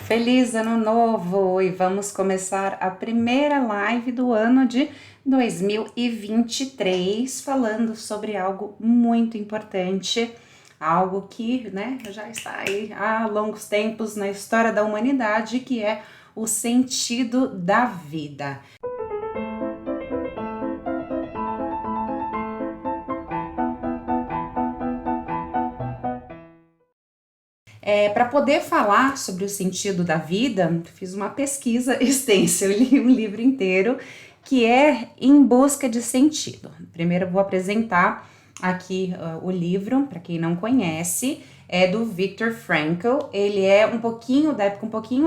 Feliz Ano Novo! E vamos começar a primeira live do ano de 2023 falando sobre algo muito importante, algo que, já está aí há longos tempos na história da humanidade, que é o sentido da vida. Para poder falar sobre o sentido da vida, fiz uma pesquisa extensa, eu li um livro inteiro que é Em Busca de Sentido. Primeiro eu vou apresentar aqui o livro, para quem não conhece, é do Viktor Frankl. Ele é um pouquinho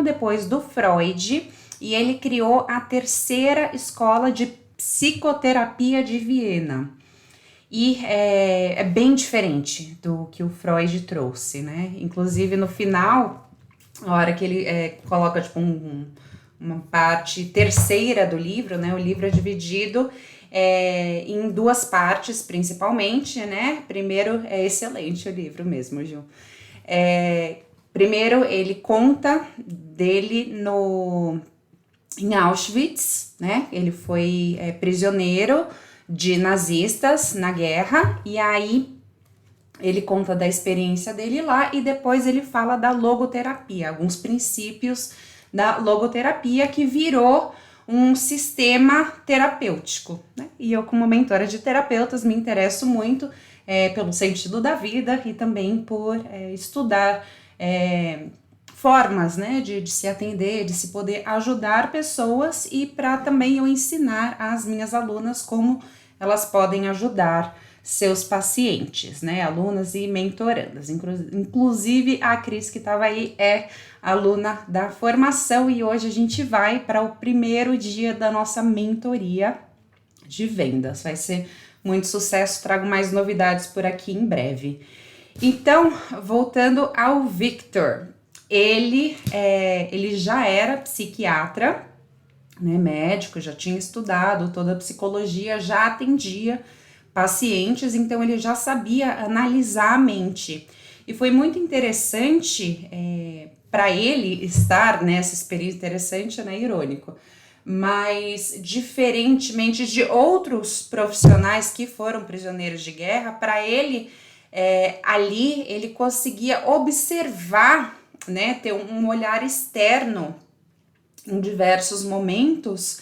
depois do Freud, e ele criou a terceira escola de psicoterapia de Viena. E é bem diferente do que o Freud trouxe, né? Inclusive, no final, a hora que ele coloca, tipo, uma parte terceira do livro, né? O livro é dividido em duas partes, principalmente, né? Primeiro, é excelente o livro mesmo, Gil. Primeiro, ele conta dele em Auschwitz, né? Ele foi prisioneiro de nazistas na guerra, e aí ele conta da experiência dele lá, e depois ele fala da logoterapia, alguns princípios da logoterapia que virou um sistema terapêutico, né? E eu, como mentora de terapeutas, me interesso muito pelo sentido da vida e também por estudar formas, né, de se atender, de se poder ajudar pessoas, e para também eu ensinar às minhas alunas como elas podem ajudar seus pacientes, né, alunas e mentorandas. Inclusive a Cris, que estava aí, é aluna da formação, e hoje a gente vai para o primeiro dia da nossa mentoria de vendas. Vai ser muito sucesso, trago mais novidades por aqui em breve. Então, voltando ao Viktor, ele já era psiquiatra, né, médico, já tinha estudado toda a psicologia, já atendia pacientes, então ele já sabia analisar a mente. E foi muito interessante para ele estar nessa experiência, interessante, né, irônico, mas diferentemente de outros profissionais que foram prisioneiros de guerra, para ele, ali ele conseguia observar, né, ter um olhar externo em diversos momentos,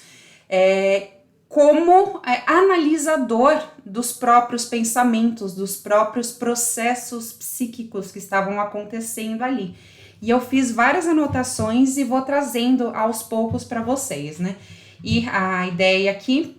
como analisador dos próprios pensamentos, dos próprios processos psíquicos que estavam acontecendo ali. E eu fiz várias anotações e vou trazendo aos poucos para vocês, né? E a ideia aqui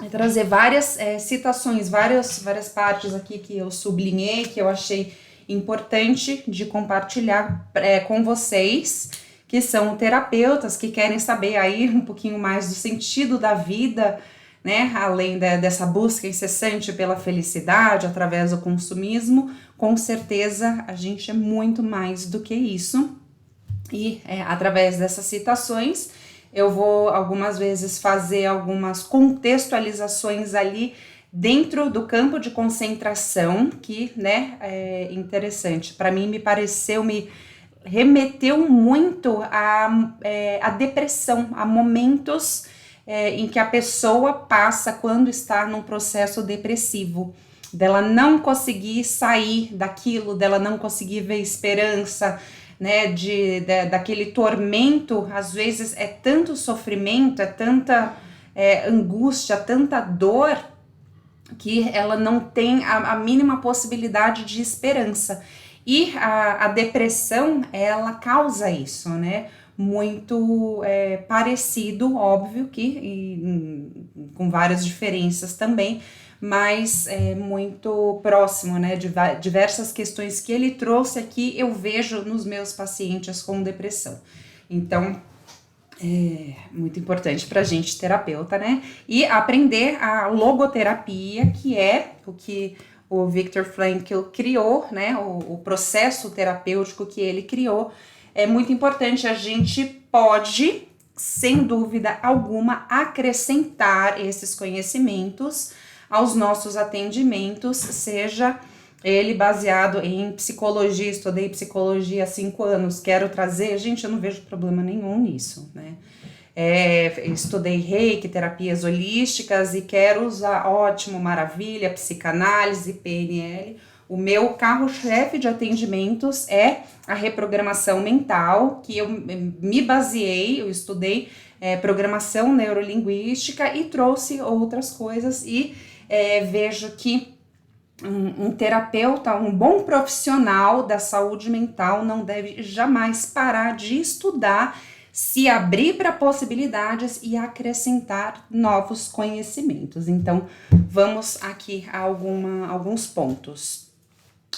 é trazer várias citações, várias partes aqui que eu sublinhei, que eu achei importante de compartilhar com vocês, que são terapeutas que querem saber aí um pouquinho mais do sentido da vida, né? Além dessa busca incessante pela felicidade através do consumismo, com certeza a gente é muito mais do que isso. E através dessas citações, eu vou algumas vezes fazer algumas contextualizações ali dentro do campo de concentração, que, né, é interessante. Para mim, me remeteu muito à depressão, a momentos em que a pessoa passa quando está num processo depressivo, dela não conseguir sair daquilo, dela não conseguir ver esperança, né, daquele tormento. Às vezes é tanto sofrimento, é tanta angústia, tanta dor, que ela não tem a mínima possibilidade de esperança. E a depressão, ela causa isso, né? Muito parecido, óbvio que com várias diferenças também, mas muito próximo, né? Diversas questões que ele trouxe aqui, eu vejo nos meus pacientes com depressão. Então, muito importante pra gente, terapeuta, né? E aprender a logoterapia, que é o que o Viktor Frankl criou, né? O processo terapêutico que ele criou. É muito importante. A gente pode, sem dúvida alguma, acrescentar esses conhecimentos aos nossos atendimentos, seja ele baseado em psicologia, estudei psicologia há 5 anos, quero trazer, gente, eu não vejo problema nenhum nisso, né? Estudei reiki, terapias holísticas e quero usar, ótimo, maravilha, psicanálise, PNL. O meu carro-chefe de atendimentos é a reprogramação mental, que eu me baseei, eu estudei programação neurolinguística e trouxe outras coisas e vejo que um terapeuta, um bom profissional da saúde mental não deve jamais parar de estudar, se abrir para possibilidades e acrescentar novos conhecimentos. Então, vamos aqui a alguns pontos.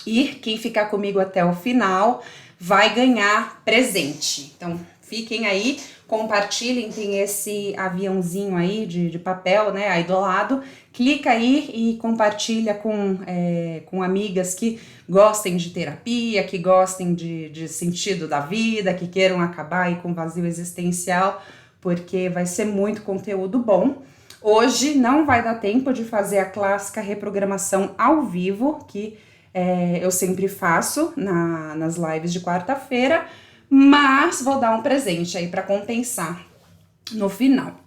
E quem ficar comigo até o final vai ganhar presente. Então, fiquem aí, compartilhem, tem esse aviãozinho aí de papel, né, aí do lado. Clica aí e compartilha com amigas que gostem de terapia, que gostem de sentido da vida, que queiram acabar aí com vazio existencial, porque vai ser muito conteúdo bom. Hoje não vai dar tempo de fazer a clássica reprogramação ao vivo, que eu sempre faço nas lives de quarta-feira, mas vou dar um presente aí para compensar no final.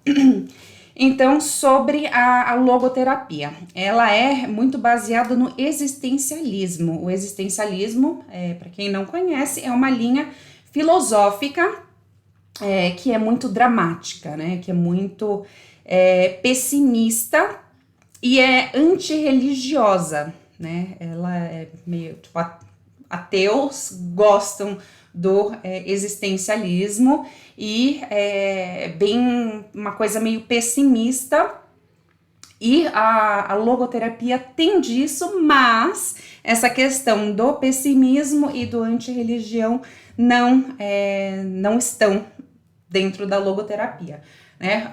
Então, sobre a logoterapia, ela é muito baseada no existencialismo. O existencialismo, para quem não conhece, é uma linha filosófica que é muito dramática, né? Que é muito pessimista e é antirreligiosa, né? Ela é meio, tipo, ateus gostam do existencialismo e bem uma coisa meio pessimista, e a logoterapia tem disso, mas essa questão do pessimismo e do antirreligião não estão dentro da logoterapia, né?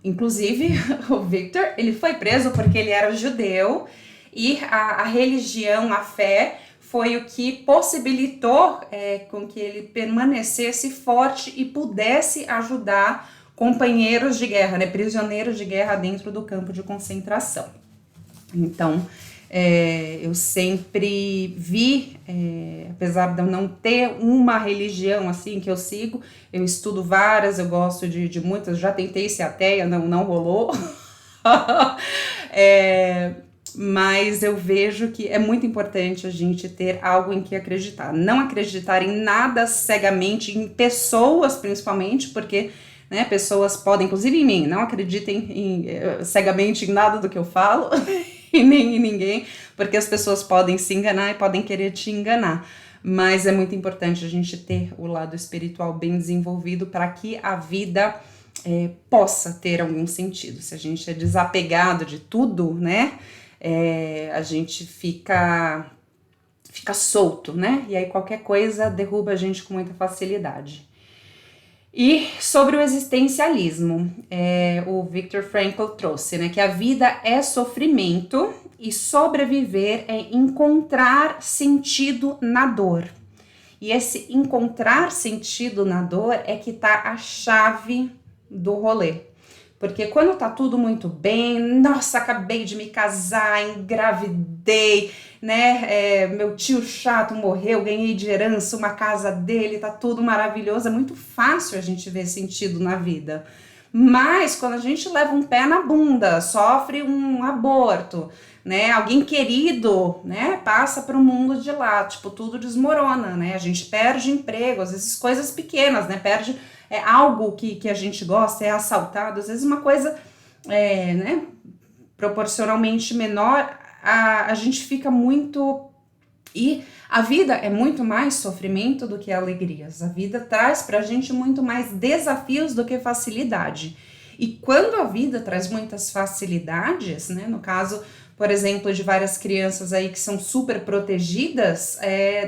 Inclusive, o Victor, ele foi preso porque ele era judeu, e a religião, a fé, foi o que possibilitou com que ele permanecesse forte e pudesse ajudar companheiros de guerra, né, prisioneiros de guerra dentro do campo de concentração. Então, eu sempre vi, apesar de eu não ter uma religião assim que eu sigo, eu estudo várias, eu gosto de muitas, já tentei ser ateia, não rolou. Mas eu vejo que é muito importante a gente ter algo em que acreditar. Não acreditar em nada cegamente, em pessoas principalmente, porque, né, pessoas podem, inclusive em mim, não acreditem cegamente em nada do que eu falo, e nem em ninguém, porque as pessoas podem se enganar e podem querer te enganar. Mas é muito importante a gente ter o lado espiritual bem desenvolvido para que a vida possa ter algum sentido. Se a gente é desapegado de tudo, né, a gente fica solto, né? E aí qualquer coisa derruba a gente com muita facilidade. E sobre o existencialismo, o Viktor Frankl trouxe, né, que a vida é sofrimento e sobreviver é encontrar sentido na dor. E esse encontrar sentido na dor é que tá a chave do rolê. Porque quando tá tudo muito bem, nossa, acabei de me casar, engravidei, né? Meu tio chato morreu, ganhei de herança uma casa dele, tá tudo maravilhoso. É muito fácil a gente ver sentido na vida. Mas quando a gente leva um pé na bunda, sofre um aborto, né? Alguém querido, né? Passa para o mundo de lá, tipo, tudo desmorona, né? A gente perde emprego, às vezes coisas pequenas, né? Perde algo que a gente gosta, é assaltado, às vezes uma coisa, né, proporcionalmente menor, a gente fica muito... E a vida é muito mais sofrimento do que alegrias. A vida traz pra gente muito mais desafios do que facilidade. E quando a vida traz muitas facilidades, né, no caso, por exemplo, de várias crianças aí que são super protegidas,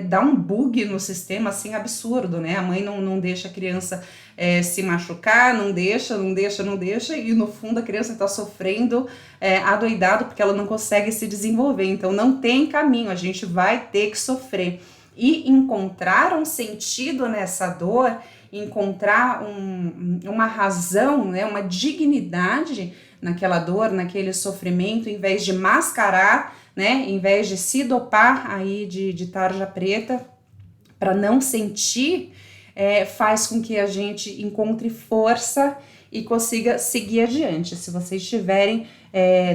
dá um bug no sistema, assim, absurdo, né? A mãe não deixa a criança se machucar, não deixa, e no fundo a criança tá sofrendo adoidado porque ela não consegue se desenvolver. Então não tem caminho, a gente vai ter que sofrer. E encontrar um sentido nessa dor, encontrar uma razão, né, uma dignidade naquela dor, naquele sofrimento, em vez de mascarar, né? Em vez de se dopar aí de tarja preta para não sentir, faz com que a gente encontre força e consiga seguir adiante. Se vocês tiverem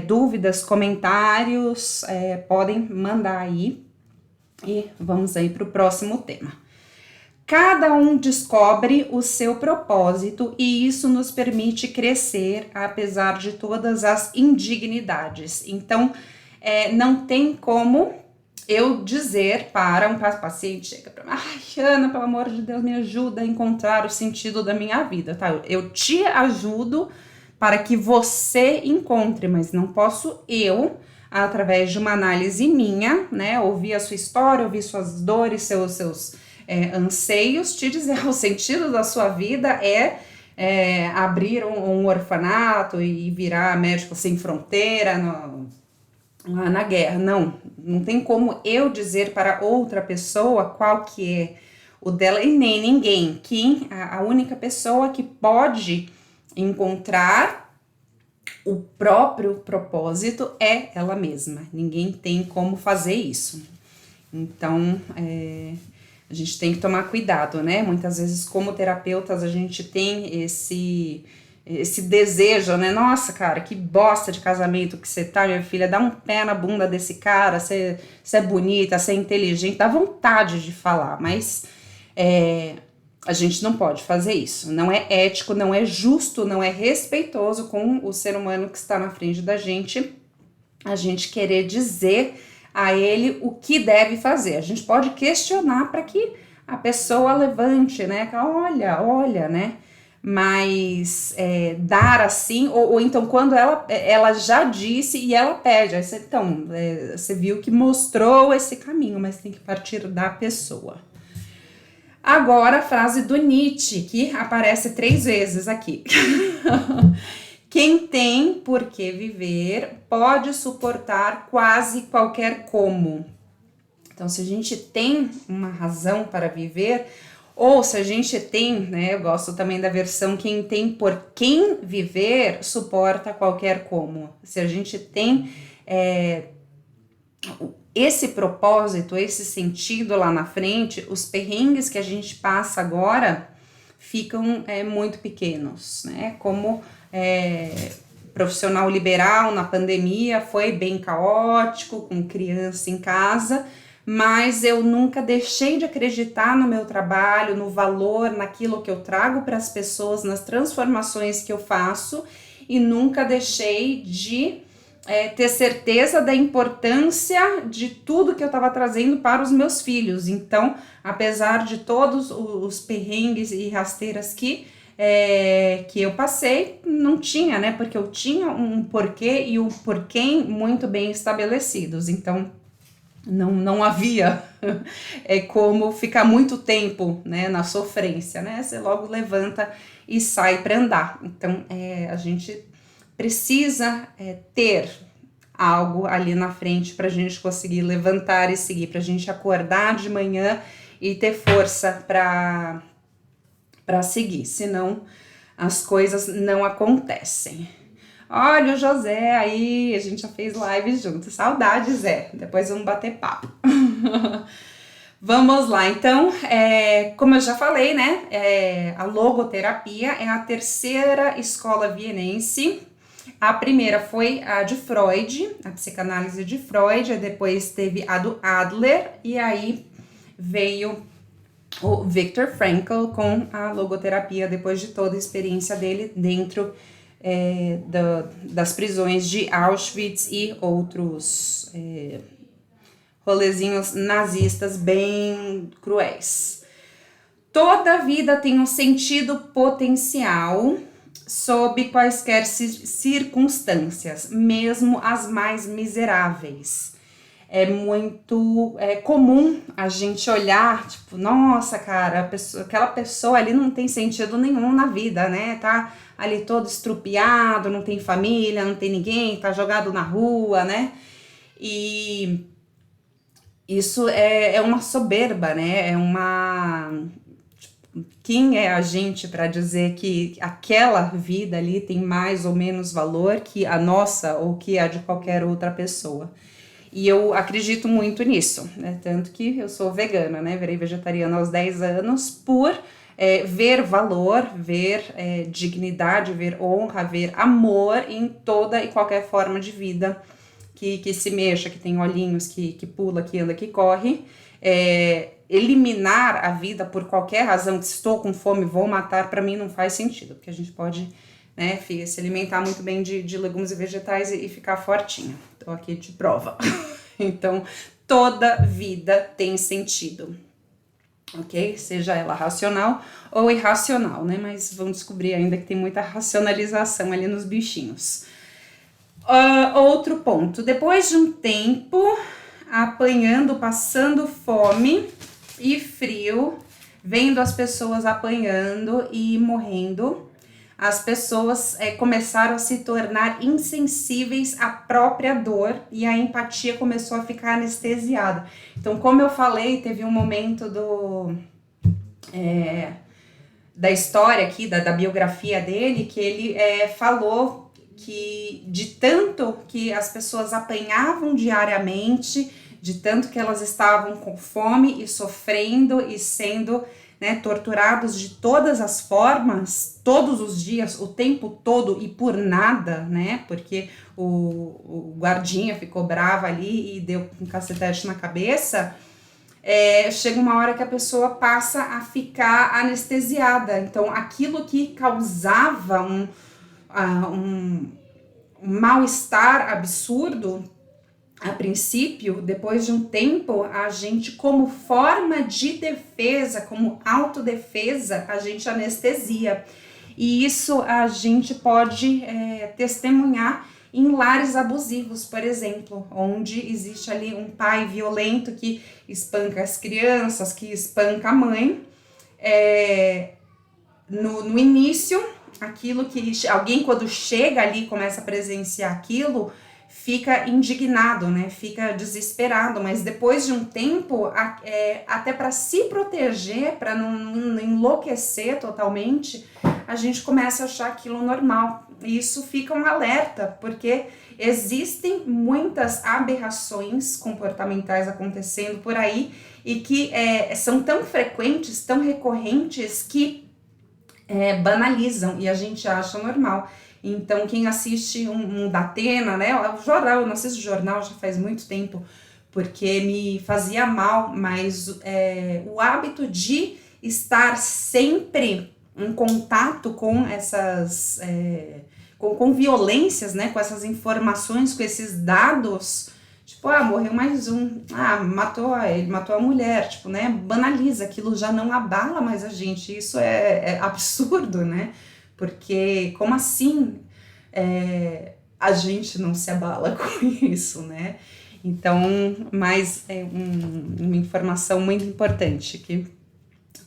dúvidas, comentários, podem mandar aí. E vamos aí para o próximo tema. Cada um descobre o seu propósito e isso nos permite crescer apesar de todas as indignidades. Então, não tem como eu dizer para um paciente, chega para mim, ai, Ana, pelo amor de Deus, me ajuda a encontrar o sentido da minha vida, tá? Eu te ajudo para que você encontre, mas não posso eu, através de uma análise minha, né, ouvir a sua história, ouvir suas dores, seus anseios, te dizer o sentido da sua vida abrir um orfanato e virar médico sem fronteira na guerra. Não tem como eu dizer para outra pessoa qual que é o dela e nem ninguém, que a única pessoa que pode encontrar o próprio propósito é ela mesma. Ninguém tem como fazer isso. Então, a gente tem que tomar cuidado, né? Muitas vezes, como terapeutas, a gente tem esse desejo, né? Nossa, cara, que bosta de casamento que você tá, minha filha, dá um pé na bunda desse cara, você é bonita, você é inteligente, dá vontade de falar, mas a gente não pode fazer isso. Não é ético, não é justo, não é respeitoso com o ser humano que está na frente da gente, a gente querer dizer a ele o que deve fazer. A gente pode questionar para que a pessoa levante, né? Olha, né? Mas dar assim, ou então quando ela já disse e ela pede, aí você viu que mostrou esse caminho, mas tem que partir da pessoa. Agora a frase do Nietzsche, que aparece 3 vezes aqui. Quem tem por que viver pode suportar quase qualquer como. Então, se a gente tem uma razão para viver, ou se a gente tem, né, eu gosto também da versão quem tem por quem viver, suporta qualquer como. Se a gente tem esse propósito, esse sentido lá na frente, os perrengues que a gente passa agora ficam muito pequenos, né? Como profissional liberal na pandemia foi bem caótico, com criança em casa, mas eu nunca deixei de acreditar no meu trabalho, no valor, naquilo que eu trago para as pessoas, nas transformações que eu faço, e nunca deixei de ter certeza da importância de tudo que eu estava trazendo para os meus filhos. Então, apesar de todos os perrengues e rasteiras que eu passei, não tinha, né? Porque eu tinha um porquê e um porquê muito bem estabelecidos. Então, não havia como ficar muito tempo, né, na sofrência, né? Você logo levanta e sai para andar. Então, a gente precisa ter algo ali na frente para a gente conseguir levantar e seguir, para a gente acordar de manhã e ter força para seguir, senão as coisas não acontecem. Olha o José aí, a gente já fez live junto, saudades, Zé, depois vamos bater papo. Vamos lá, então, como eu já falei, né, a logoterapia é a 3ª escola vienense. A primeira foi a de Freud, a psicanálise de Freud, depois teve a do Adler, e aí veio o Viktor Frankl com a logoterapia, depois de toda a experiência dele dentro das prisões de Auschwitz e outros rolezinhos nazistas bem cruéis. Toda vida tem um sentido potencial sob quaisquer circunstâncias, mesmo as mais miseráveis. É muito comum a gente olhar, tipo, nossa, cara, aquela pessoa ali não tem sentido nenhum na vida, né? Tá ali todo estrupiado, não tem família, não tem ninguém, tá jogado na rua, né? E isso é uma soberba, né? Quem é a gente para dizer que aquela vida ali tem mais ou menos valor que a nossa ou que a de qualquer outra pessoa? E eu acredito muito nisso, né? Tanto que eu sou vegana, né? Virei vegetariana aos 10 anos por ver valor, ver dignidade, ver honra, ver amor em toda e qualquer forma de vida que se mexa, que tem olhinhos, que pula, que anda, que corre. Eliminar a vida por qualquer razão, que estou com fome, vou matar, para mim não faz sentido, porque a gente pode, né, se alimentar muito bem de legumes e vegetais e ficar fortinha. Tô aqui de prova. Então, toda vida tem sentido, ok? Seja ela racional ou irracional, né? Mas vamos descobrir ainda que tem muita racionalização ali nos bichinhos. Outro ponto, depois de um tempo apanhando, passando fome e frio, vendo as pessoas apanhando e morrendo, as pessoas começaram a se tornar insensíveis à própria dor e a empatia começou a ficar anestesiada. Então, como eu falei, teve um momento da história aqui, da biografia dele, que ele falou que de tanto que as pessoas apanhavam diariamente, de tanto que elas estavam com fome e sofrendo e sendo, né, torturados de todas as formas, todos os dias, o tempo todo e por nada, né, porque o guardinha ficou bravo ali e deu um cacetete na cabeça, chega uma hora que a pessoa passa a ficar anestesiada. Então, aquilo que causava um mal-estar absurdo, a princípio, depois de um tempo, a gente, como forma de defesa, como autodefesa, a gente anestesia. E isso a gente pode testemunhar em lares abusivos, por exemplo, onde existe ali um pai violento que espanca as crianças, que espanca a mãe. No início, aquilo que alguém, quando chega ali, começa a presenciar aquilo, fica indignado, né? Fica desesperado, mas depois de um tempo, até para se proteger, para não enlouquecer totalmente, a gente começa a achar aquilo normal. E isso fica um alerta, porque existem muitas aberrações comportamentais acontecendo por aí e que são tão frequentes, tão recorrentes, que banalizam e a gente acha normal. Então, quem assiste um Datena, né, o jornal, eu não assisto jornal já faz muito tempo, porque me fazia mal, mas o hábito de estar sempre em contato com essas, com violências, né, com essas informações, com esses dados, tipo, morreu mais um, ele matou a mulher, tipo, né, banaliza, aquilo já não abala mais a gente, isso é absurdo, né, porque como assim a gente não se abala com isso, né, então, mais uma informação muito importante que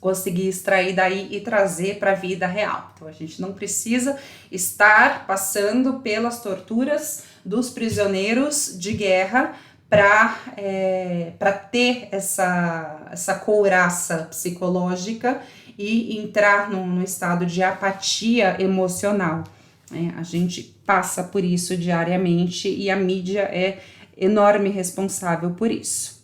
consegui extrair daí e trazer para a vida real. Então, a gente não precisa estar passando pelas torturas dos prisioneiros de guerra para ter essa couraça psicológica e entrar num estado de apatia emocional. A gente passa por isso diariamente e a mídia é enorme responsável por isso.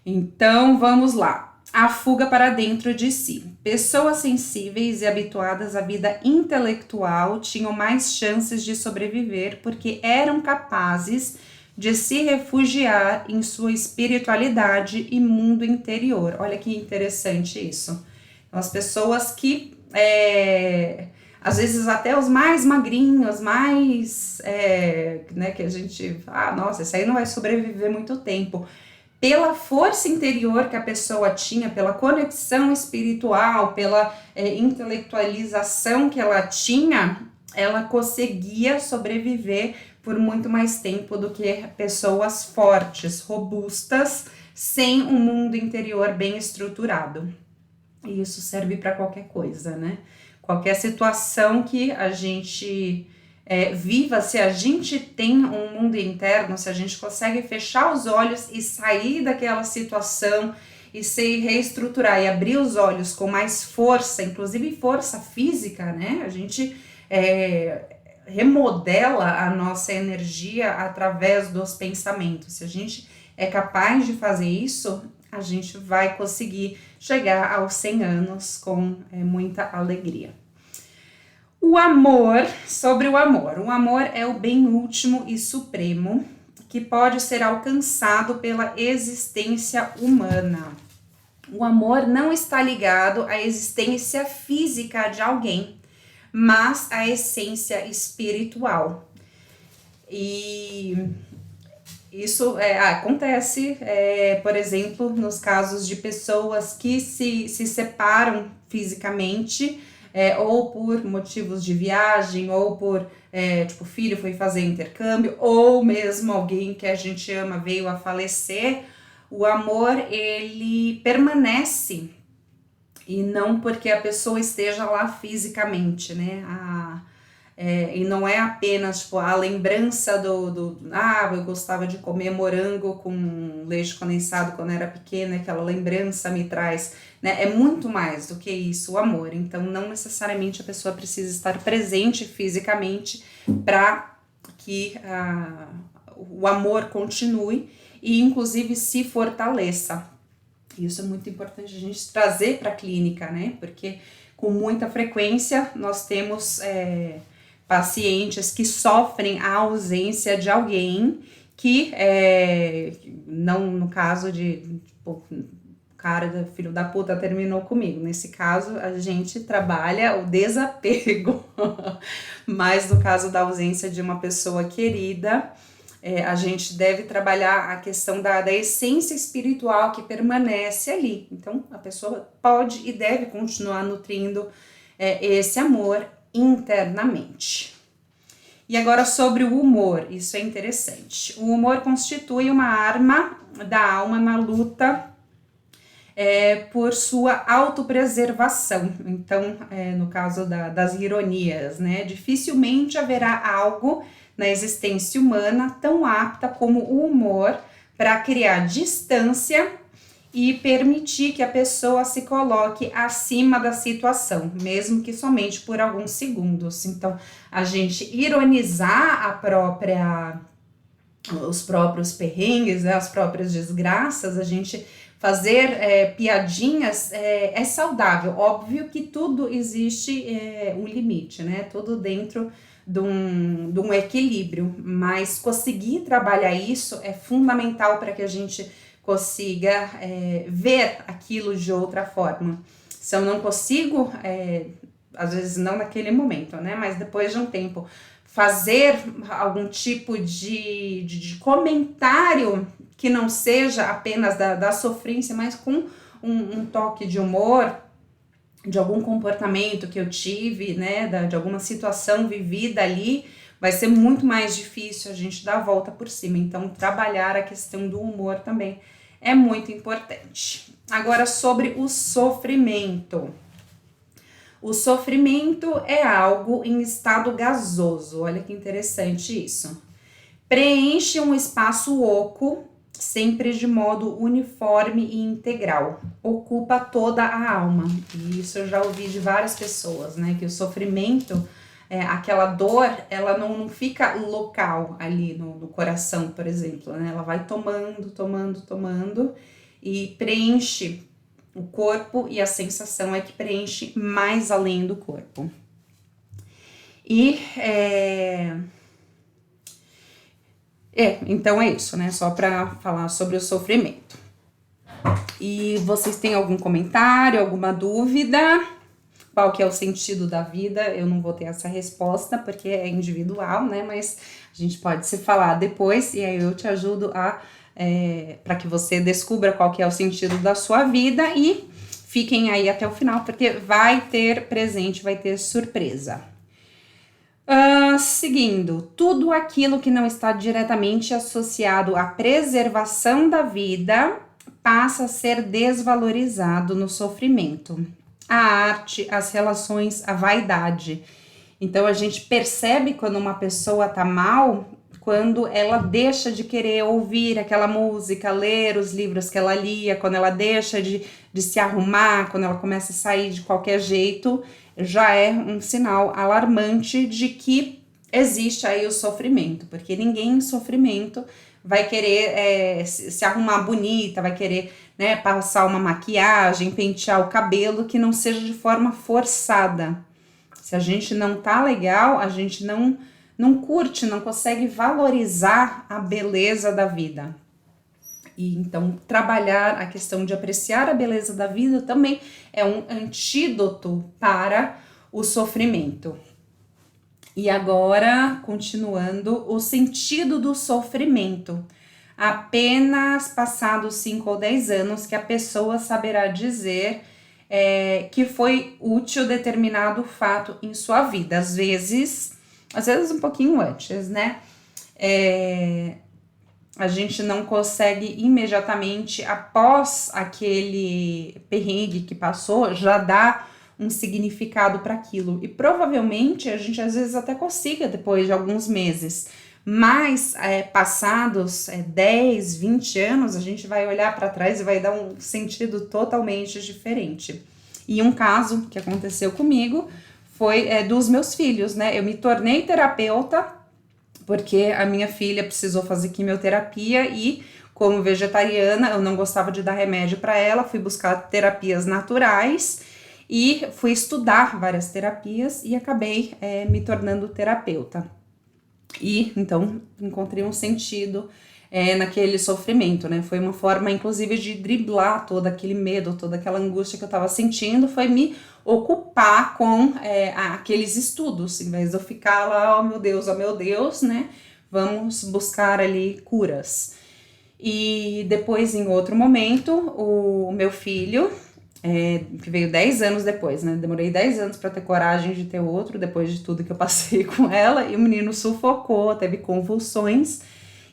Então, vamos lá. A fuga para dentro de si. Pessoas sensíveis e habituadas à vida intelectual tinham mais chances de sobreviver porque eram capazes de se refugiar em sua espiritualidade e mundo interior. Olha que interessante isso. Então, as pessoas que, às vezes até os mais magrinhos, mais, né, que a gente, nossa, esse aí não vai sobreviver muito tempo. Pela força interior que a pessoa tinha, pela conexão espiritual, pela intelectualização que ela tinha, ela conseguia sobreviver por muito mais tempo do que pessoas fortes, robustas, sem um mundo interior bem estruturado. E isso serve para qualquer coisa, né? Qualquer situação que a gente viva, se a gente tem um mundo interno, se a gente consegue fechar os olhos e sair daquela situação e se reestruturar e abrir os olhos com mais força, inclusive força física, né? A gente remodela a nossa energia através dos pensamentos. Se a gente é capaz de fazer isso, a gente vai conseguir chegar aos 100 anos com muita alegria. O amor, sobre o amor. O amor é o bem último e supremo que pode ser alcançado pela existência humana. O amor não está ligado à existência física de alguém, mas à essência espiritual. E isso acontece, por exemplo, nos casos de pessoas que se separam fisicamente, ou por motivos de viagem, ou por, tipo, o filho foi fazer intercâmbio, ou mesmo alguém que a gente ama veio a falecer. O amor, ele permanece, e não porque a pessoa esteja lá fisicamente, né? E não é apenas tipo, a lembrança eu gostava de comer morango com leite condensado quando era pequena, aquela lembrança me traz, né? É muito mais do que isso, o amor. Então, não necessariamente a pessoa precisa estar presente fisicamente para que o amor continue e, inclusive, se fortaleça. Isso é muito importante a gente trazer para a clínica, né? Porque com muita frequência nós temos pacientes que sofrem a ausência de alguém que, não no caso de, tipo, o cara, filho da puta, terminou comigo. Nesse caso, a gente trabalha o desapego. Mas no caso da ausência de uma pessoa querida, a gente deve trabalhar a questão da essência espiritual que permanece ali. Então, a pessoa pode e deve continuar nutrindo esse amor internamente. E agora sobre o humor, isso é interessante. O humor constitui uma arma da alma na luta por sua autopreservação. Então, no caso das ironias, né? Dificilmente haverá algo na existência humana tão apta como o humor para criar distância e permitir que a pessoa se coloque acima da situação, mesmo que somente por alguns segundos. Então, a gente ironizar os próprios perrengues, né, as próprias desgraças, a gente fazer piadinhas é saudável. Óbvio que tudo existe um limite, né? Tudo dentro de um equilíbrio, mas conseguir trabalhar isso é fundamental para que a gente consiga ver aquilo de outra forma. Se eu não consigo, às vezes não naquele momento, né? Mas depois de um tempo, fazer algum tipo de comentário que não seja apenas da sofrência, mas com um toque de humor, de algum comportamento que eu tive, né? De alguma situação vivida ali, vai ser muito mais difícil a gente dar a volta por cima. Então, trabalhar a questão do humor também é muito importante. Agora, sobre o sofrimento. O sofrimento é algo em estado gasoso. Olha que interessante isso. Preenche um espaço oco, sempre de modo uniforme e integral. Ocupa toda a alma. E isso eu já ouvi de várias pessoas, né? Que o sofrimento, aquela dor, ela não fica local ali no coração, por exemplo, né? Ela vai tomando e preenche o corpo, e a sensação é que preenche mais além do corpo. E então é isso, né? Só para falar sobre o sofrimento. E vocês têm algum comentário, alguma dúvida? Qual que é o sentido da vida? Eu não vou ter essa resposta porque é individual, né? Mas a gente pode se falar depois e aí eu te ajudo para que você descubra qual que é o sentido da sua vida, e fiquem aí até o final porque vai ter presente, vai ter surpresa. Seguindo, tudo aquilo que não está diretamente associado à preservação da vida passa a ser desvalorizado no sofrimento. A arte, as relações, a vaidade. Então, a gente percebe quando uma pessoa tá mal, quando ela deixa de querer ouvir aquela música, ler os livros que ela lia, quando ela deixa de se arrumar, quando ela começa a sair de qualquer jeito, já é um sinal alarmante de que existe aí o sofrimento, porque ninguém em sofrimento vai querer se arrumar bonita, vai querer, né, passar uma maquiagem, pentear o cabelo que não seja de forma forçada. Se a gente não tá legal, a gente não curte, não consegue valorizar a beleza da vida. E então trabalhar a questão de apreciar a beleza da vida também é um antídoto para o sofrimento. E agora, continuando, o sentido do sofrimento. Apenas passados 5 ou 10 anos que a pessoa saberá dizer que foi útil determinado fato em sua vida. Às vezes um pouquinho antes, né? A gente não consegue imediatamente, após aquele perrengue que passou, já dar um significado para aquilo. E provavelmente a gente às vezes até consiga depois de alguns meses. Mas passados 10, 20 anos, a gente vai olhar para trás e vai dar um sentido totalmente diferente. E um caso que aconteceu comigo foi dos meus filhos, né? Eu me tornei terapeuta porque a minha filha precisou fazer quimioterapia e, como vegetariana, eu não gostava de dar remédio para ela, fui buscar terapias naturais e fui estudar várias terapias e acabei me tornando terapeuta. E então encontrei um sentido naquele sofrimento, né? Foi uma forma, inclusive, de driblar todo aquele medo, toda aquela angústia que eu tava sentindo, foi me ocupar com aqueles estudos, em vez de eu ficar lá, oh meu Deus, né? Vamos buscar ali curas. E depois, em outro momento, o meu filho, que veio 10 anos depois, né? Demorei 10 anos para ter coragem de ter outro, depois de tudo que eu passei com ela, e o menino sufocou, teve convulsões,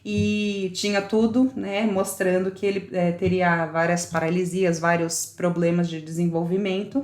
e tinha tudo, né, mostrando que ele teria várias paralisias, vários problemas de desenvolvimento,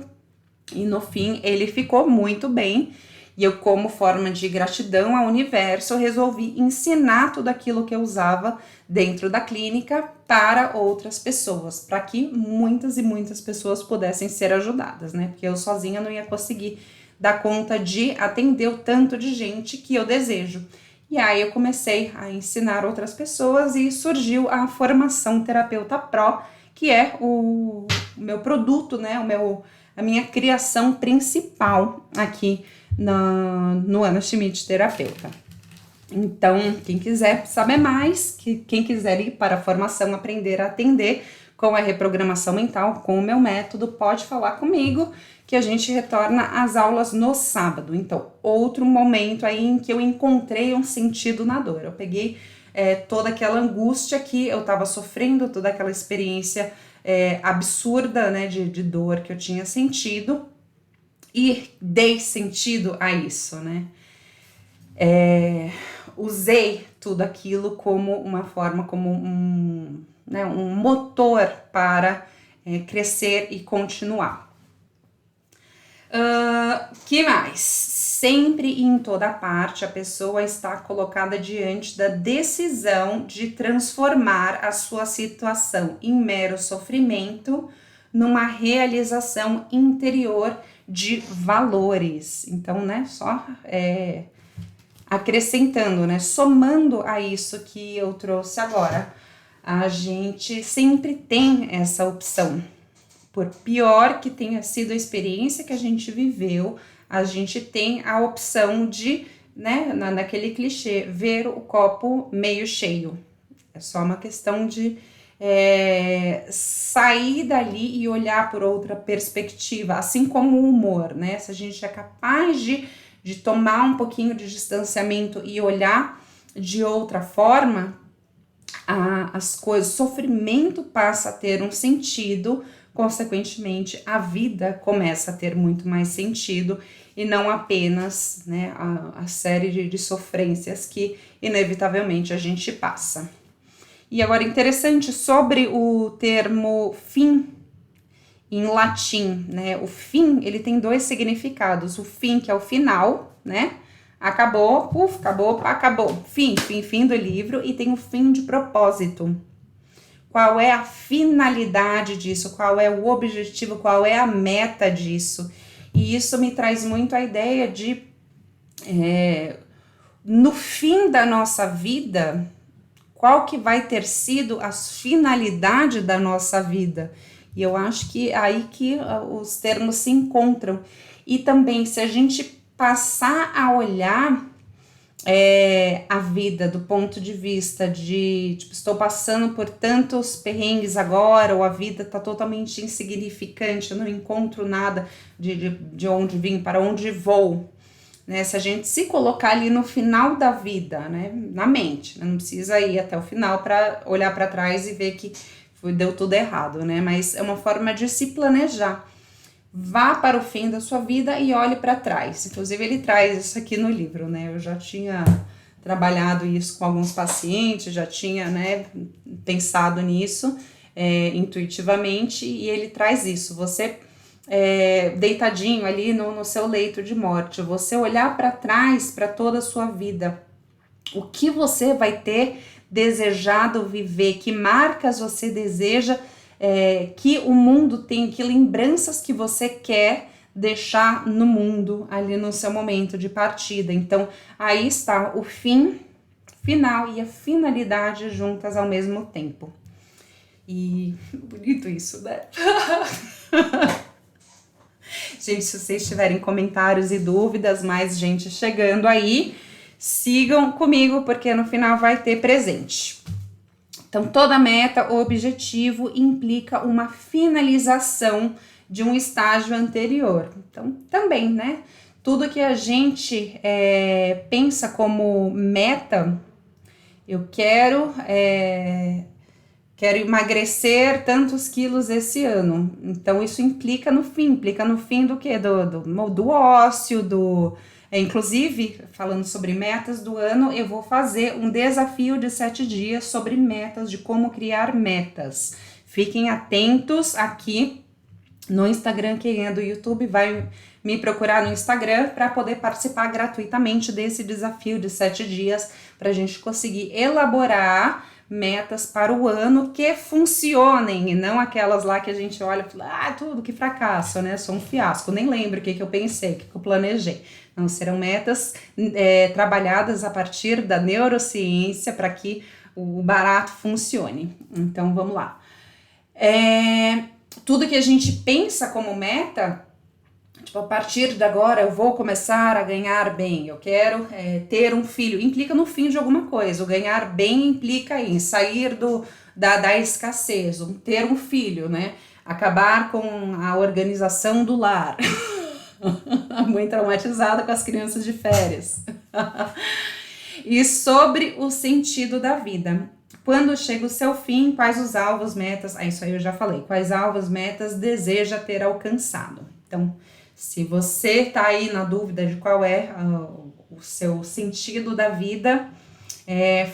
e no fim ele ficou muito bem, e eu, como forma de gratidão ao universo, resolvi ensinar tudo aquilo que eu usava dentro da clínica para outras pessoas, para que muitas e muitas pessoas pudessem ser ajudadas, né, porque eu sozinha não ia conseguir dar conta de atender o tanto de gente que eu desejo. E aí eu comecei a ensinar outras pessoas e surgiu a formação Terapeuta Pro, que é o meu produto, né, a minha criação principal aqui no Ana Schmidt Terapeuta. Então, quem quiser saber mais, quem quiser ir para a formação, aprender a atender com a reprogramação mental, com o meu método, pode falar comigo, que a gente retorna às aulas no sábado. Então, outro momento aí em que eu encontrei um sentido na dor. Eu peguei toda aquela angústia que eu estava sofrendo, toda aquela experiência absurda, né, de dor que eu tinha sentido, e dei sentido a isso, né? Usei tudo aquilo como uma forma, como um motor para crescer e continuar. Que mais? Sempre e em toda parte a pessoa está colocada diante da decisão de transformar a sua situação em mero sofrimento numa realização interior de valores. Então, né, só acrescentando, né, somando a isso que eu trouxe agora, a gente sempre tem essa opção. Por pior que tenha sido a experiência que a gente viveu, a gente tem a opção de, né, naquele clichê, ver o copo meio cheio. É só uma questão de sair dali e olhar por outra perspectiva, assim como o humor, né? Se a gente é capaz de tomar um pouquinho de distanciamento e olhar de outra forma, as coisas, o sofrimento passa a ter um sentido, consequentemente a vida começa a ter muito mais sentido e não apenas, né, a série de sofrências que inevitavelmente a gente passa. E agora, interessante sobre o termo fim em latim, né? O fim, ele tem 2 significados. O fim, que é o final, né? Acabou, acabou. Fim do livro. E tem o fim de propósito. Qual é a finalidade disso? Qual é o objetivo? Qual é a meta disso? E isso me traz muito a ideia de no fim da nossa vida, qual que vai ter sido a finalidade da nossa vida. E eu acho que é aí que os termos se encontram. E também, se a gente passar a olhar a vida do ponto de vista de, tipo, estou passando por tantos perrengues agora, ou a vida está totalmente insignificante, eu não encontro nada de onde vim, para onde vou, né? Se a gente se colocar ali no final da vida, né, na mente, né? Não precisa ir até o final para olhar para trás e ver que deu tudo errado, né? Mas é uma forma de se planejar. Vá para o fim da sua vida e olhe para trás. Inclusive, ele traz isso aqui no livro, né? Eu já tinha trabalhado isso com alguns pacientes, já tinha, né, pensado nisso intuitivamente, e ele traz isso. Você deitadinho ali no seu leito de morte, você olhar para trás para toda a sua vida. O que você vai ter desejado viver, que marcas você deseja que o mundo tem, que lembranças que você quer deixar no mundo ali no seu momento de partida. Então, aí está o fim, final e a finalidade juntas ao mesmo tempo. E bonito isso, né? Gente, se vocês tiverem comentários e dúvidas, mais gente chegando aí, sigam comigo, porque no final vai ter presente. Então, toda meta ou objetivo implica uma finalização de um estágio anterior. Então, também, né? Tudo que a gente pensa como meta, eu quero emagrecer tantos quilos esse ano. Então, isso implica no fim do quê? Do ócio, inclusive, falando sobre metas do ano, eu vou fazer um desafio de 7 dias sobre metas, de como criar metas. Fiquem atentos aqui no Instagram. Quem é do YouTube vai me procurar no Instagram para poder participar gratuitamente desse desafio de 7 dias, para a gente conseguir elaborar metas para o ano que funcionem, e não aquelas lá que a gente olha e fala, tudo que fracasso, né? Sou um fiasco, nem lembro o que eu pensei, o que eu planejei. Não, serão metas trabalhadas a partir da neurociência para que o barato funcione. Então, vamos lá. Tudo que a gente pensa como meta, tipo, a partir de agora eu vou começar a ganhar bem, eu quero ter um filho, implica no fim de alguma coisa. O ganhar bem implica em sair da escassez, ter um filho, né? Acabar com a organização do lar. Muito traumatizada com as crianças de férias. E sobre o sentido da vida. Quando chega o seu fim, quais os alvos, metas... isso aí eu já falei. Quais alvos, metas deseja ter alcançado? Então, se você tá aí na dúvida de qual é o seu sentido da vida,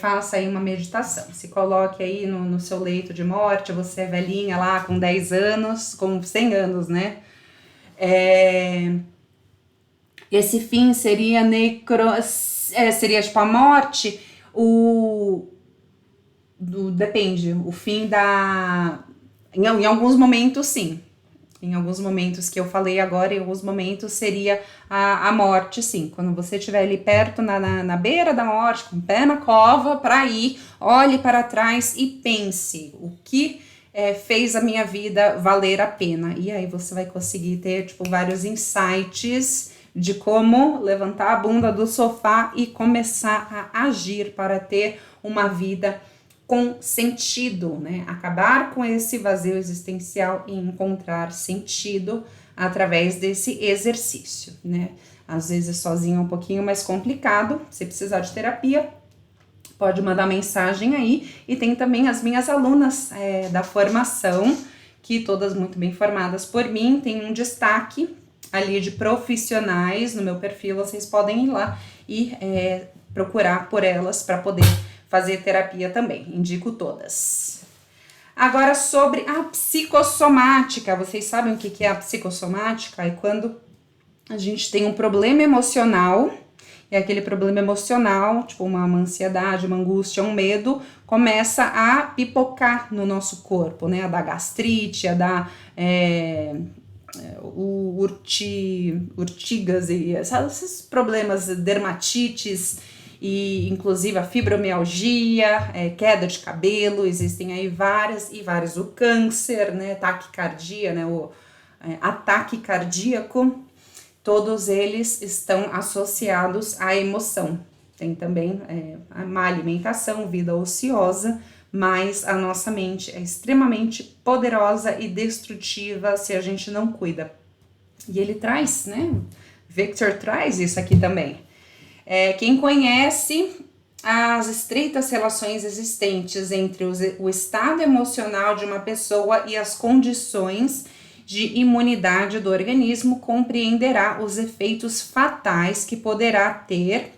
faça aí uma meditação. Se coloque aí no seu leito de morte, você é velhinha lá com 10 anos, com 100 anos, né? Esse fim seria seria tipo a morte, depende, o fim em alguns momentos sim, em alguns momentos que eu falei agora, em alguns momentos seria a morte, sim, quando você estiver ali perto, na beira da morte, com o pé na cova, para ir, olhe para trás e pense, o que fez a minha vida valer a pena, e aí você vai conseguir ter, tipo, vários insights de como levantar a bunda do sofá e começar a agir para ter uma vida com sentido, né? Acabar com esse vazio existencial e encontrar sentido através desse exercício, né? Às vezes sozinho é um pouquinho mais complicado, se precisar de terapia, pode mandar mensagem aí. E tem também as minhas alunas da formação, que todas muito bem formadas por mim, tem um destaque ali de profissionais no meu perfil, vocês podem ir lá e procurar por elas para poder fazer terapia também, indico todas. Agora sobre a psicossomática, vocês sabem o que é a psicossomática? É quando a gente tem um problema emocional, e aquele problema emocional, tipo uma ansiedade, uma angústia, um medo, começa a pipocar no nosso corpo, né? A dar gastrite, a dar urtigas e esses problemas, dermatites. e inclusive a fibromialgia, queda de cabelo, existem aí várias e várias, o câncer, né, taquicardia, né, o ataque cardíaco, todos eles estão associados à emoção. Tem também a má alimentação, vida ociosa, mas a nossa mente é extremamente poderosa e destrutiva se a gente não cuida. E ele traz, né? Victor traz isso aqui também. Quem conhece as estreitas relações existentes entre o estado emocional de uma pessoa e as condições de imunidade do organismo compreenderá os efeitos fatais que poderá ter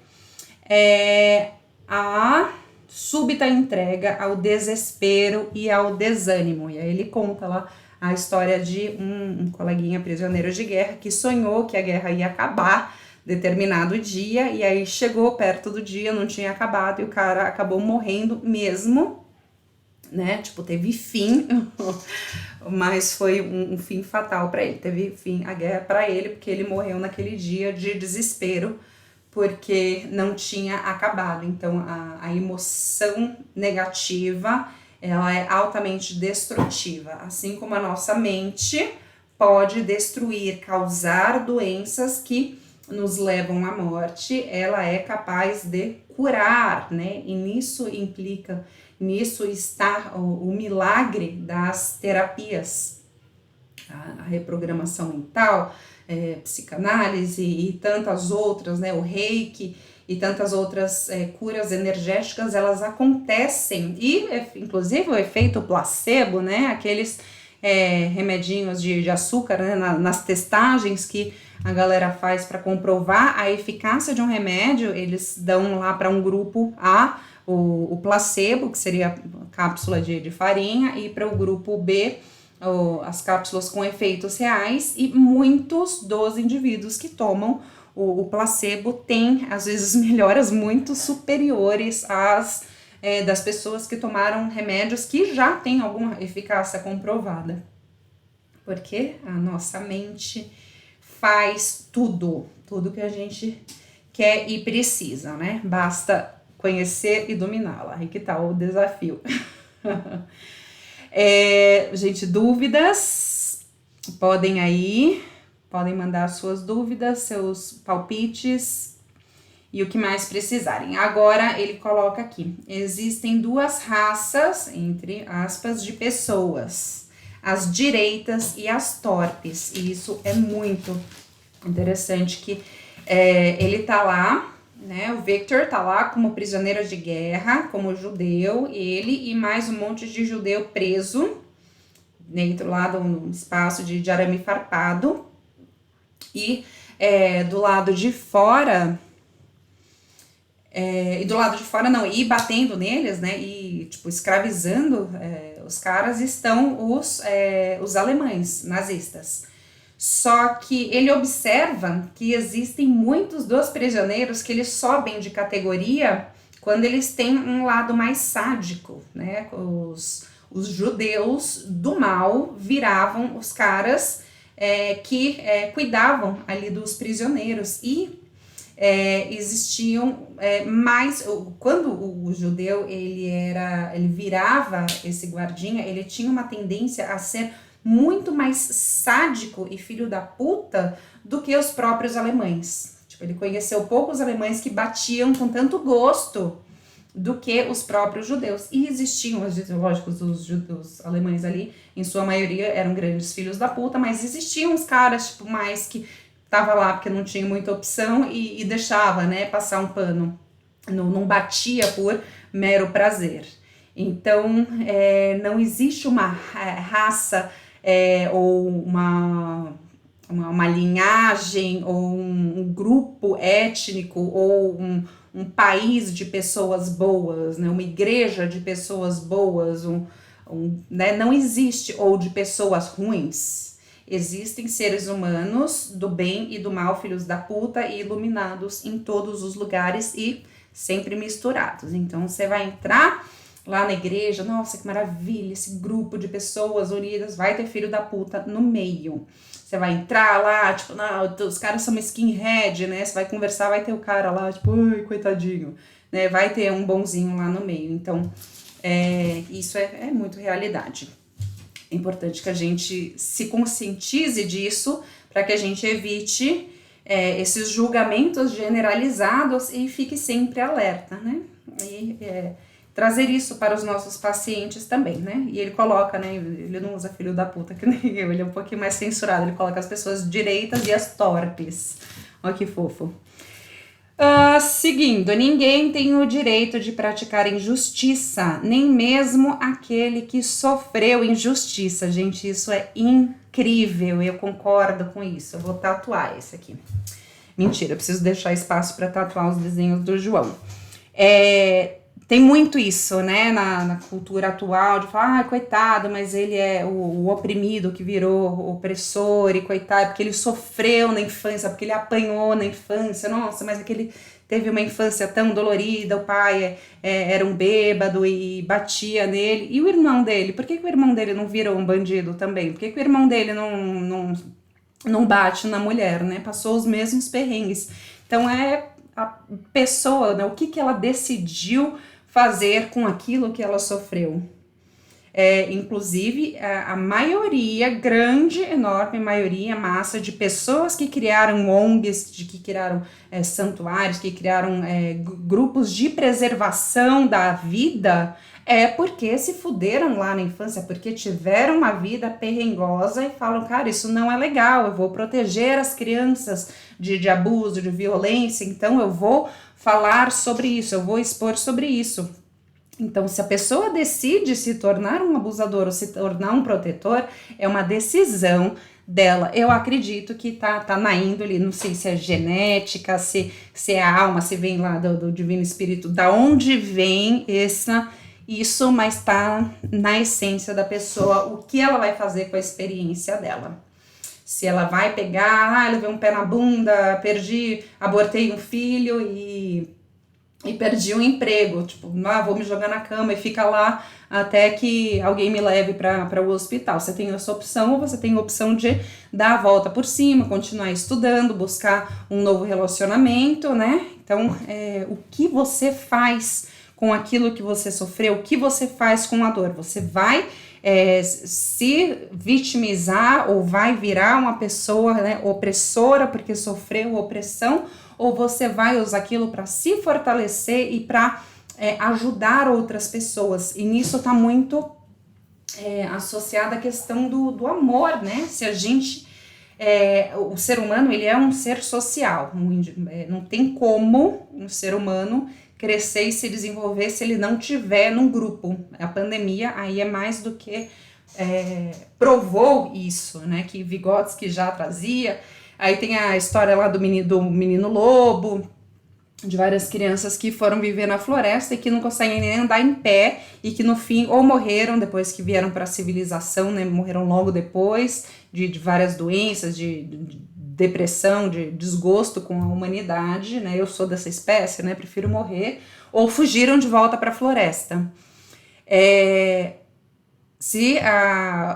a súbita entrega ao desespero e ao desânimo. E aí ele conta lá a história de um coleguinha prisioneiro de guerra que sonhou que a guerra ia acabar determinado dia, e aí chegou perto do dia, não tinha acabado, e o cara acabou morrendo mesmo, né? Tipo, teve fim, mas foi um fim fatal para ele. Teve fim a guerra para ele, porque ele morreu naquele dia de desespero, porque não tinha acabado. Então, a emoção negativa, ela é altamente destrutiva, assim como a nossa mente pode destruir, causar doenças que nos levam à morte, ela é capaz de curar, né? E nisso está o milagre das terapias, a reprogramação mental, psicanálise e tantas outras, né? O reiki e tantas outras curas energéticas, elas acontecem, e inclusive o efeito placebo, né? Aqueles remedinhos de açúcar, né? Nas testagens que a galera faz para comprovar a eficácia de um remédio, eles dão lá para um grupo A o placebo, que seria a cápsula de farinha, e para o grupo B as cápsulas com efeitos reais, e muitos dos indivíduos que tomam o placebo têm, às vezes, melhoras muito superiores às das pessoas que tomaram remédios que já têm alguma eficácia comprovada. Porque a nossa mente faz tudo que a gente quer e precisa, né? Basta conhecer e dominá-la. Aí que tá o desafio. Gente, dúvidas? Podem mandar suas dúvidas, seus palpites e o que mais precisarem. Agora ele coloca aqui: existem duas raças, entre aspas, de pessoas: as direitas e as torpes. E isso é muito interessante, que ele tá lá, né, o Victor tá lá como prisioneiro de guerra, como judeu, ele e mais um monte de judeu preso dentro lá do espaço de arame farpado, e do lado de fora, e batendo neles, né, e tipo escravizando os caras, estão os alemães nazistas. Só que ele observa que existem muitos dos prisioneiros que eles sobem de categoria quando eles têm um lado mais sádico, né? Os judeus do mal viravam os caras que cuidavam ali dos prisioneiros, e existiam mais. Quando o judeu ele virava esse guardinha, ele tinha uma tendência a ser muito mais sádico e filho da puta do que os próprios alemães. Tipo, ele conheceu poucos alemães que batiam com tanto gosto do que os próprios judeus. E existiam, lógico, os alemães ali, em sua maioria, eram grandes filhos da puta, mas existiam os caras, tipo, mais que tava lá porque não tinha muita opção e deixava, né, passar um pano. Não batia por mero prazer. Então, não existe uma raça ou uma linhagem, ou um grupo étnico, ou um país de pessoas boas, né? Uma igreja de pessoas boas, né? Não existe, ou de pessoas ruins. Existem seres humanos do bem e do mal, filhos da puta e iluminados em todos os lugares e sempre misturados. Então você vai entrar lá na igreja, nossa, que maravilha, esse grupo de pessoas unidas, vai ter filho da puta no meio. Você vai entrar lá, tipo, não, os caras são skinhead, né? Você vai conversar, vai ter o cara lá, tipo, ai, coitadinho, né? Vai ter um bonzinho lá no meio. Então, isso é muito realidade. É importante que a gente se conscientize disso para que a gente evite esses julgamentos generalizados e fique sempre alerta, né? E trazer isso para os nossos pacientes também, né? E ele coloca, né? Ele não usa filho da puta que nem eu, ele é um pouquinho mais censurado, ele coloca as pessoas direitas e as torpes. Olha que fofo. Seguindo, ninguém tem o direito de praticar injustiça, nem mesmo aquele que sofreu injustiça. Gente, isso é incrível, eu concordo com isso. Eu vou tatuar esse aqui. Mentira, eu preciso deixar espaço para tatuar os desenhos do João. Tem muito isso, né, na cultura atual, de falar, coitado, mas ele é o oprimido que virou opressor, e coitado, porque ele sofreu na infância, porque ele apanhou na infância, nossa, mas é que ele teve uma infância tão dolorida, o pai era um bêbado e batia nele, e o irmão dele, por que o irmão dele não virou um bandido também? Por que o irmão dele não bate na mulher, né, passou os mesmos perrengues? Então a pessoa, né, o que ela decidiu fazer com aquilo que ela sofreu. Inclusive, a maioria, grande, enorme maioria, massa de pessoas que criaram ONGs, que criaram santuários, que criaram grupos de preservação da vida, porque se fuderam lá na infância, porque tiveram uma vida perrengosa e falam, cara, isso não é legal, eu vou proteger as crianças de abuso, de violência, então eu vou falar sobre isso, eu vou expor sobre isso. Então, se a pessoa decide se tornar um abusador ou se tornar um protetor, é uma decisão dela. Eu acredito que tá na índole, não sei se é genética, se é a alma, se vem lá do Divino Espírito, da onde vem isso, mas tá na essência da pessoa, o que ela vai fazer com a experiência dela. Se ela vai pegar, levei um pé na bunda, abortei um filho e perdi um emprego, tipo, vou me jogar na cama e fica lá até que alguém me leve para o hospital. Você tem essa opção, ou você tem a opção de dar a volta por cima, continuar estudando, buscar um novo relacionamento, né? Então, o que você faz com aquilo que você sofreu, o que você faz com a dor? Você vai se vitimizar ou vai virar uma pessoa, né, opressora porque sofreu opressão, ou você vai usar aquilo para se fortalecer e para ajudar outras pessoas? E nisso está muito associada a questão do amor, né? Se a gente... o ser humano, ele é um ser social, não tem como um ser humano crescer e se desenvolver se ele não tiver num grupo. A pandemia aí é mais do que provou isso, né? Que Vygotsky já trazia. Aí tem a história lá do menino lobo, de várias crianças que foram viver na floresta e que não conseguem nem andar em pé e que no fim ou morreram depois que vieram para a civilização, né? Morreram logo depois de várias doenças, de depressão, de desgosto com a humanidade, né? Eu sou dessa espécie, né? Prefiro morrer. Ou fugiram de volta para a floresta. Se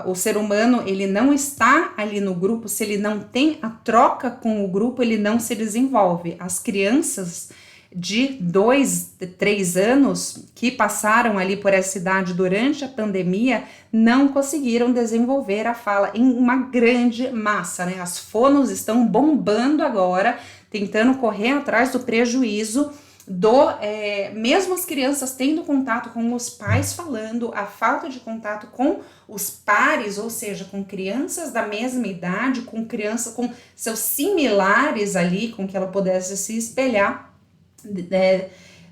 o ser humano ele não está ali no grupo, se ele não tem a troca com o grupo, ele não se desenvolve. As crianças de 2, 3 anos que passaram ali por essa idade durante a pandemia não conseguiram desenvolver a fala em uma grande massa, né? As fonos estão bombando agora, tentando correr atrás do prejuízo mesmo as crianças tendo contato com os pais falando, a falta de contato com os pares, ou seja, com crianças da mesma idade, com crianças com seus similares ali, com que ela pudesse se espelhar,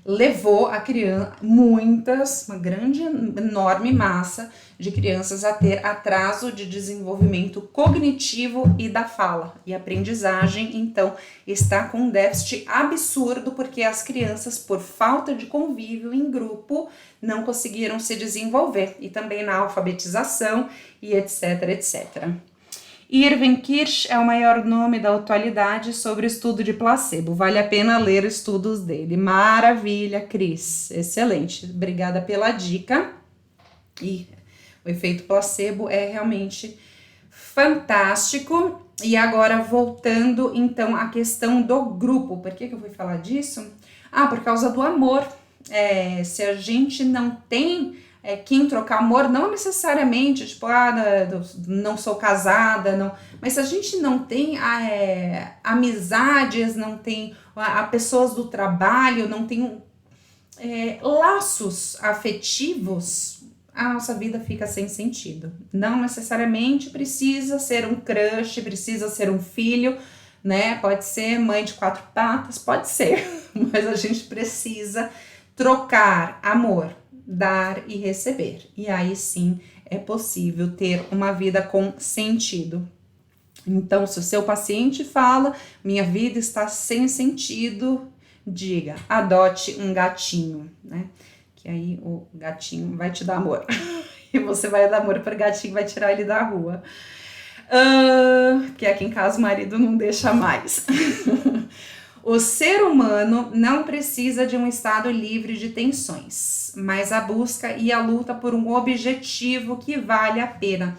levou a criança, uma grande, enorme massa de crianças a ter atraso de desenvolvimento cognitivo e da fala. E a aprendizagem, então, está com um déficit absurdo, porque as crianças, por falta de convívio em grupo, não conseguiram se desenvolver. E também na alfabetização e etc, etc. Irving Kirsch é o maior nome da atualidade sobre o estudo de placebo. Vale a pena ler estudos dele. Maravilha, Cris. Excelente. Obrigada pela dica. E o efeito placebo é realmente fantástico. E agora, voltando, então, à questão do grupo. Por que eu fui falar disso? Por causa do amor. Se a gente não tem quem trocar amor, não necessariamente, tipo, não sou casada, não. Mas se a gente não tem amizades, não tem pessoas do trabalho, não tem laços afetivos, a nossa vida fica sem sentido. Não necessariamente precisa ser um crush, precisa ser um filho, né? Pode ser mãe de 4 patas, pode ser, mas a gente precisa trocar amor, dar e receber. E aí sim é possível ter uma vida com sentido. Então, se o seu paciente fala, minha vida está sem sentido, diga, adote um gatinho, né? Que aí o gatinho vai te dar amor. E você vai dar amor para o gatinho, vai tirar ele da rua. Que aqui em casa o marido não deixa mais. O ser humano não precisa de um estado livre de tensões, mas a busca e a luta por um objetivo que vale a pena.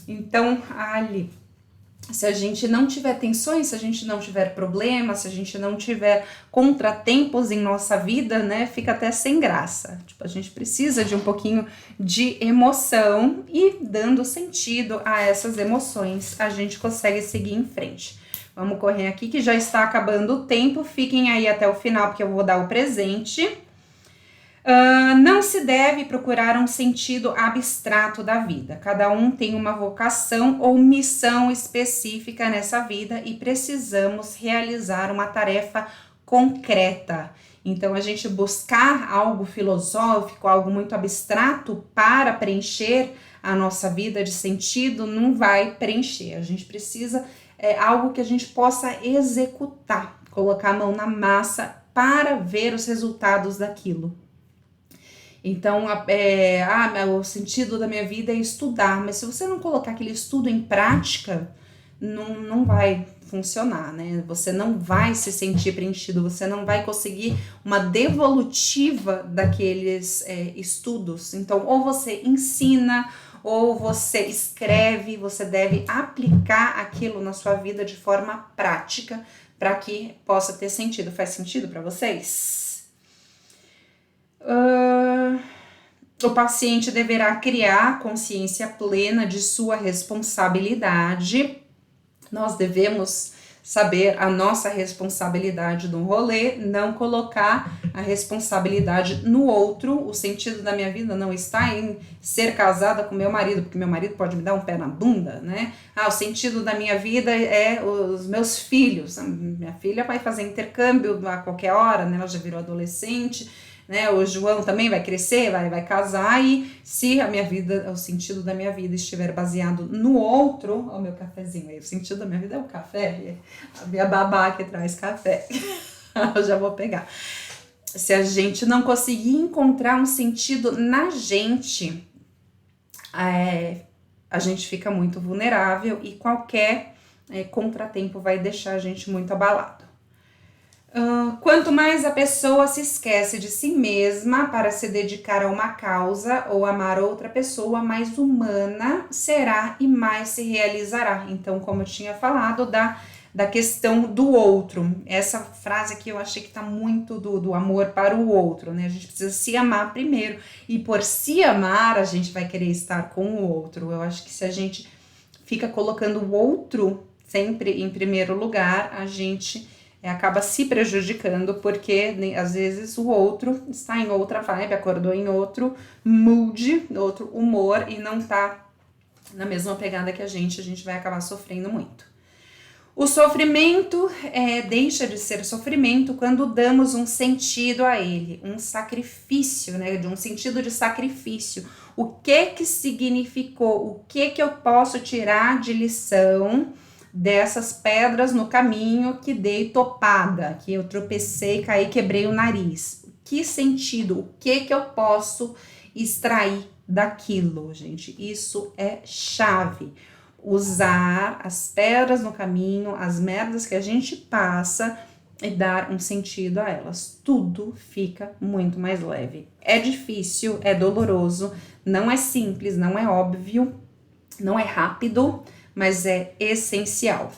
Então, ali, se a gente não tiver tensões, se a gente não tiver problemas, se a gente não tiver contratempos em nossa vida, né, fica até sem graça. Tipo, a gente precisa de um pouquinho de emoção e dando sentido a essas emoções, a gente consegue seguir em frente. Vamos correr aqui que já está acabando o tempo, fiquem aí até o final porque eu vou dar o presente. Não se deve procurar um sentido abstrato da vida. Cada um tem uma vocação ou missão específica nessa vida e precisamos realizar uma tarefa concreta. Então, a gente buscar algo filosófico, algo muito abstrato para preencher a nossa vida de sentido não vai preencher. A gente precisa algo que a gente possa executar, colocar a mão na massa para ver os resultados daquilo. Então, o sentido da minha vida é estudar, mas se você não colocar aquele estudo em prática, não vai funcionar, né? Você não vai se sentir preenchido, você não vai conseguir uma devolutiva daqueles estudos. Então, ou você ensina, ou você escreve, você deve aplicar aquilo na sua vida de forma prática para que possa ter sentido. Faz sentido para vocês? O paciente deverá criar consciência plena de sua responsabilidade. Nós devemos saber a nossa responsabilidade no rolê, não colocar a responsabilidade no outro. O sentido da minha vida não está em ser casada com meu marido, porque meu marido pode me dar um pé na bunda, né? O sentido da minha vida é os meus filhos. Minha filha vai fazer intercâmbio a qualquer hora, né? Ela já virou adolescente, né? O João também vai crescer, vai casar, e se a minha vida, o sentido da minha vida estiver baseado no outro, ó, o meu cafezinho aí, o sentido da minha vida é o café, a minha babá que traz café, eu já vou pegar. Se a gente não conseguir encontrar um sentido na gente, a gente fica muito vulnerável e qualquer contratempo vai deixar a gente muito abalado. Quanto mais a pessoa se esquece de si mesma para se dedicar a uma causa ou amar outra pessoa, mais humana será e mais se realizará. Então, como eu tinha falado, da questão do outro. Essa frase aqui eu achei que tá muito do amor para o outro, né? A gente precisa se amar primeiro, e por se amar, a gente vai querer estar com o outro. Eu acho que se a gente fica colocando o outro sempre em primeiro lugar, a gente acaba se prejudicando, porque às vezes o outro está em outra vibe, acordou em outro mood, outro humor, e não tá na mesma pegada que a gente vai acabar sofrendo muito. O sofrimento deixa de ser sofrimento quando damos um sentido a ele, um sacrifício, né? De um sentido de sacrifício. O que significou? O que eu posso tirar de lição dessas pedras no caminho que dei topada, que eu tropecei, caí, quebrei o nariz? Que sentido? O que eu posso extrair daquilo, gente? Isso é chave. usar as pedras no caminho, as merdas que a gente passa e dar um sentido a elas. Tudo fica muito mais leve. É difícil, é doloroso, não é simples, não é óbvio, não é rápido, mas é essencial.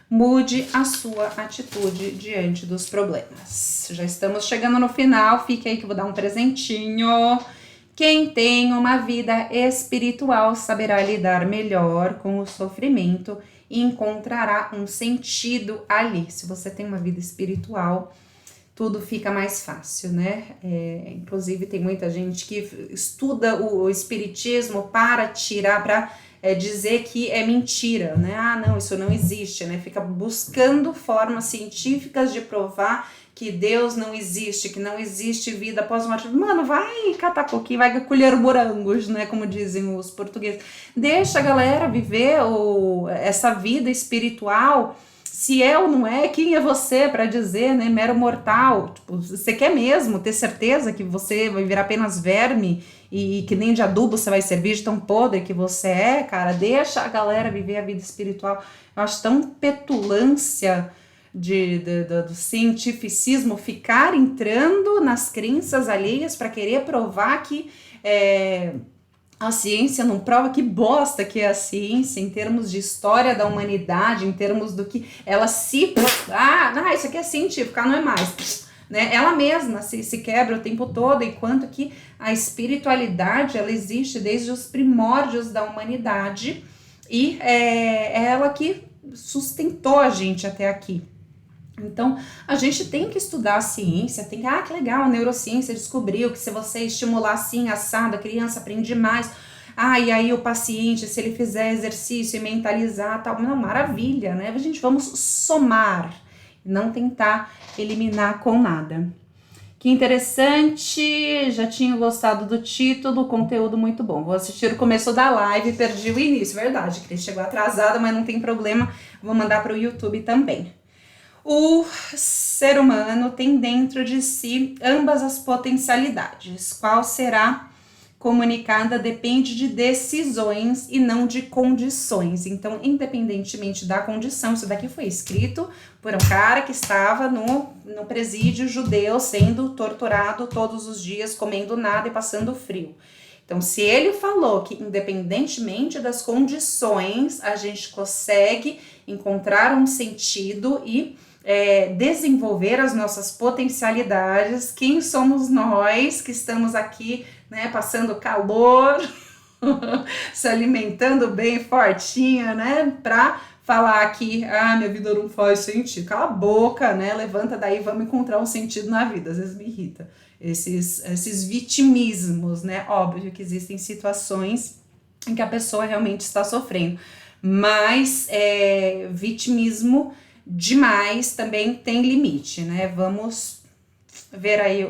Mude a sua atitude diante dos problemas. Já estamos chegando no final, fique aí que eu vou dar um presentinho. Quem tem uma vida espiritual saberá lidar melhor com o sofrimento e encontrará um sentido ali. Se você tem uma vida espiritual, tudo fica mais fácil, né? Inclusive tem muita gente que estuda o espiritismo para tirar, para dizer que é mentira, né? Ah, não, isso não existe, né? Fica buscando formas científicas de provar que Deus não existe, que não existe vida após a morte. Mano, vai catar coquinho, vai colher morangos, né? Como dizem os portugueses. Deixa a galera viver essa vida espiritual. Se é ou não é, quem é você para dizer, né? Mero mortal. Tipo, você quer mesmo ter certeza que você vai virar apenas verme e que nem de adubo você vai servir de tão podre que você é, cara? Deixa a galera viver a vida espiritual. Eu acho tão petulância do cientificismo ficar entrando nas crenças alheias para querer provar que a ciência não prova. Que bosta que é a ciência em termos de história da humanidade, em termos do que ela se... não, isso aqui é científico, não é mais. Né? Ela mesma se quebra o tempo todo, enquanto que a espiritualidade, ela existe desde os primórdios da humanidade e é ela que sustentou a gente até aqui. Então, a gente tem que estudar a ciência, que legal, a neurociência descobriu que se você estimular assim, assado, a criança aprende mais. E aí o paciente, se ele fizer exercício e mentalizar, tal, não, maravilha, né? Gente, vamos somar, não tentar eliminar com nada. Que interessante, já tinha gostado do título, conteúdo muito bom. Vou assistir o começo da live, perdi o início, verdade, Cris, chegou atrasada, mas não tem problema, vou mandar para o YouTube também. O ser humano tem dentro de si ambas as potencialidades. Qual será comunicada depende de decisões e não de condições. Então, independentemente da condição, isso daqui foi escrito por um cara que estava no presídio judeu, sendo torturado todos os dias, comendo nada e passando frio. Então, se ele falou que independentemente das condições, a gente consegue encontrar um sentido e desenvolver as nossas potencialidades, quem somos nós que estamos aqui, né, passando calor, se alimentando bem fortinha, né, pra falar que, minha vida não faz sentido. Cala a boca, né, levanta daí, vamos encontrar um sentido na vida. Às vezes me irrita esses vitimismos, né, óbvio que existem situações em que a pessoa realmente está sofrendo, mas vitimismo demais também tem limite, né? Vamos ver aí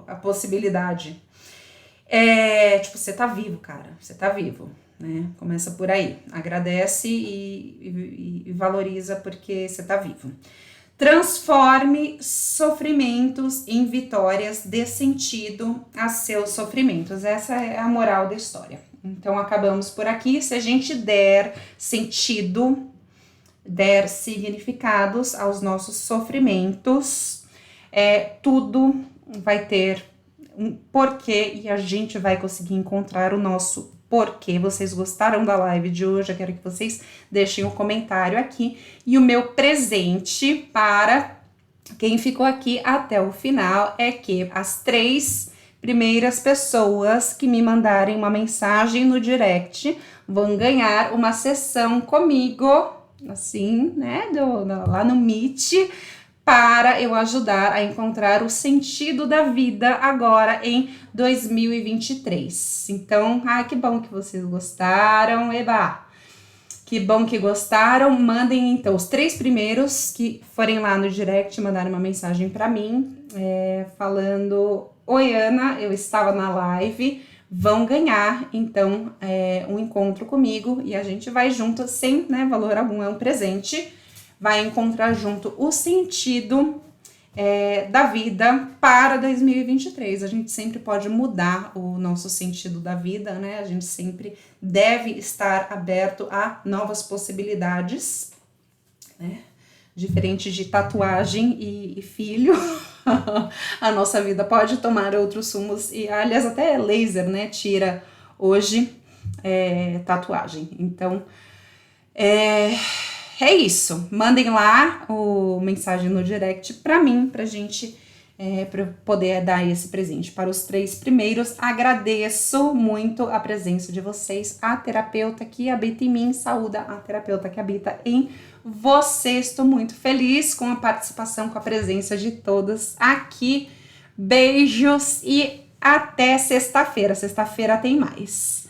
a possibilidade. Você tá vivo, cara. Você tá vivo, né? Começa por aí. Agradece e valoriza porque você tá vivo. Transforme sofrimentos em vitórias, dê sentido a seus sofrimentos. Essa é a moral da história. Então, acabamos por aqui. Se a gente der sentido, der significados aos nossos sofrimentos, tudo vai ter um porquê e a gente vai conseguir encontrar o nosso porquê. Vocês gostaram da live de hoje? Eu quero que vocês deixem um comentário aqui. E o meu presente para quem ficou aqui até o final é que as 3 primeiras pessoas que me mandarem uma mensagem no direct vão ganhar uma sessão comigo, assim, né, lá no Meet, para eu ajudar a encontrar o sentido da vida agora em 2023. Então, que bom que vocês gostaram, eba! Que bom que gostaram. Mandem, então, os 3 primeiros que forem lá no direct, mandarem uma mensagem para mim, falando: oi, Ana, eu estava na live, vão ganhar, então, um encontro comigo e a gente vai junto, sem, né, valor algum, é um presente, vai encontrar junto o sentido da vida para 2023. A gente sempre pode mudar o nosso sentido da vida, né? A gente sempre deve estar aberto a novas possibilidades, né? Diferente de tatuagem e filho, a nossa vida pode tomar outros rumos, e aliás até laser, né, tira hoje tatuagem. Então, é isso. Mandem lá o mensagem no direct para mim, pra gente pra poder dar esse presente para os 3 primeiros. Agradeço muito a presença de vocês. A terapeuta que habita em mim saúda a terapeuta que habita em você. Estou muito feliz com a participação, com a presença de todos aqui. Beijos e até sexta-feira. Sexta-feira tem mais.